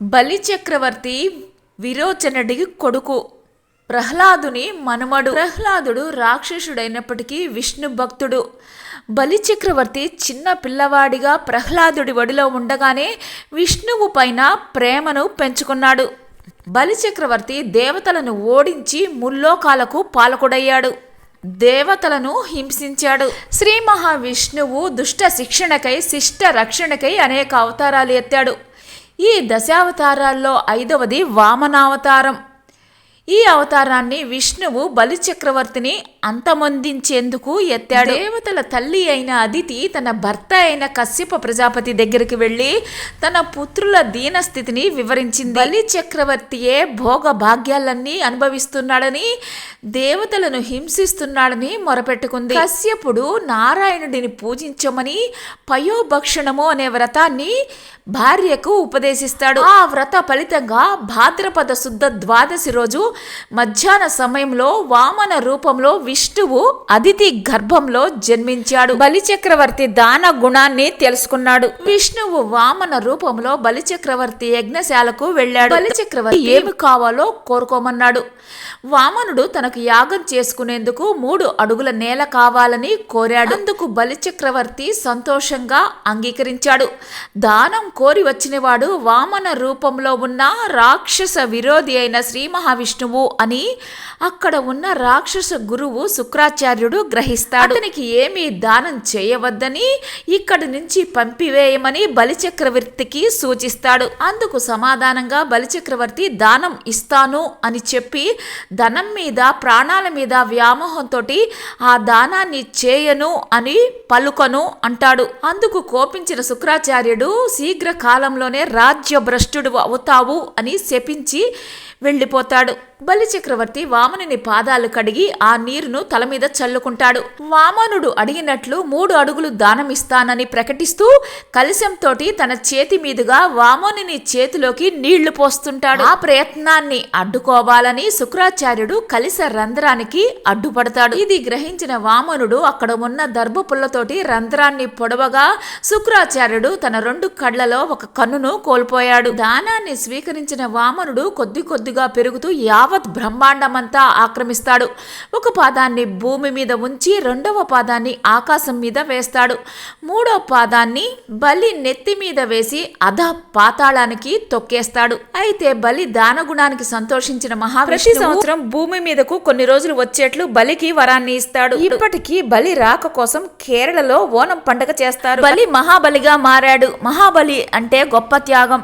బలి చక్రవర్తి విరోచనుడి కొడుకు, ప్రహ్లాదుని మనుమడు. ప్రహ్లాదుడు రాక్షసుడైనప్పటికీ విష్ణు భక్తుడు. బలి చక్రవర్తి చిన్న పిల్లవాడిగా ప్రహ్లాదుడి ఒడిలో ఉండగానే విష్ణువు పైన ప్రేమను పెంచుకున్నాడు. బలి చక్రవర్తి దేవతలను ఓడించి ముల్లోకాలకు పాలకుడయ్యాడు. దేవతలను హింసించాడు. శ్రీ మహావిష్ణువు దుష్ట శిక్షణకై శిష్ట రక్షణకై అనేక అవతారాలు ఎత్తాడు. ఈ దశావతారాల్లో 5వది వామనావతారం. ఈ అవతారాన్ని విష్ణువు బలి చక్రవర్తిని అంతమొందించేందుకు ఎత్తాడు. దేవతల తల్లి అయిన అదితి తన భర్త అయిన కశ్యప ప్రజాపతి దగ్గరికి వెళ్ళి తన పుత్రుల దీనస్థితిని వివరించింది. బలి చక్రవర్తియే భోగ భాగ్యాలన్నీ అనుభవిస్తున్నాడని, దేవతలను హింసిస్తున్నాడని మొరపెట్టుకుంది. కశ్యపుడు నారాయణుడిని పూజించమని పయోభక్షణము అనే వ్రతాన్ని భార్యకు ఉపదేశిస్తాడు. ఆ వ్రత ఫలితంగా భాద్రపద శుద్ధ ద్వాదశి రోజు మధ్యాహ్న సమయంలో వామన రూపంలో విష్ణువు అదితి గర్భంలో జన్మించాడు. బలి చక్రవర్తి దాన గుణాన్ని తెలుసుకున్నాడు. విష్ణువు వామన రూపంలో బలి చక్రవర్తి యజ్ఞశాలకు వెళ్ళాడు. బలి చక్రవర్తి ఏమి కావాలో కోరుకోమన్నాడు. వామనుడు తనకు యాగం చేసుకునేందుకు 3 అడుగుల నేల కావాలని కోరాడు. అందుకు బలి చక్రవర్తి సంతోషంగా అంగీకరించాడు. దానం కోరి వచ్చినవాడు వామన రూపంలో ఉన్న రాక్షస విరోధి అయిన శ్రీ మహావిష్ణువు అని అక్కడ ఉన్న రాక్షస గురువు శుక్రాచార్యుడు గ్రహిస్తాడు. అతనికి ఏమీ దానం చేయవద్దని, ఇక్కడి నుంచి పంపివేయమని బలిచక్రవర్తికి సూచిస్తాడు. అందుకు సమాధానంగా బలిచక్రవర్తి దానం ఇస్తాను అని చెప్పి ధనం మీద ప్రాణాల మీద వ్యామోహంతో ఆ దానాన్ని చేయను అని పలుకను అంటాడు. అందుకు కోపించిన శుక్రాచార్యుడు శీఘ్ర కాలంలోనే రాజ్యభ్రష్టుడు అవుతావు అని శపించి వెళ్ళిపోతాడు. బలి చక్రవర్తి వామనుని పాదాలు కడిగి ఆ నీరును తల మీద చల్లుకుంటాడు. వామనుడు అడిగినట్లు 3 అడుగులు దానమిస్తానని ప్రకటిస్తూ కలశంతో తన చేతి మీదుగా వామనుని చేతిలోకి నీళ్లు పోస్తుంటాడు. ఆ ప్రయత్నాన్ని అడ్డుకోవాలని శుక్రాచార్యుడు కలశ రంధ్రానికి అడ్డుపడతాడు. ఇది గ్రహించిన వామనుడు అక్కడ ఉన్న దర్భపుల్లతోటి రంధ్రాన్ని పొడవగా శుక్రాచార్యుడు తన 2 కళ్లలో ఒక కన్నును కోల్పోయాడు. దానాన్ని స్వీకరించిన వామనుడు కొద్ది కొద్దిగా పెరుగుతూ యావత్ బ్రహ్మాండమంతా ఆక్రమిస్తాడు. ఒక పాదాన్ని భూమి మీద ఉంచి 2వ పాదాన్ని ఆకాశం మీద వేస్తాడు. 3వ పాదాన్ని బలి నెత్తి మీద వేసి అధ పాతాళానికి తొక్కేస్తాడు. అయితే బలి దానగుణానికి సంతోషించిన మహావిష్ణువు ప్రతి సంవత్సరం భూమి మీదకు కొన్ని రోజులు వచ్చేట్లు బలికి వరాన్ని ఇస్తాడు. ఇప్పటికీ బలి రాక కోసం కేరళలో ఓనం పండుగ చేస్తారు. బలి మహాబలిగా మారాడు. మహాబలి అంటే గొప్ప త్యాగం.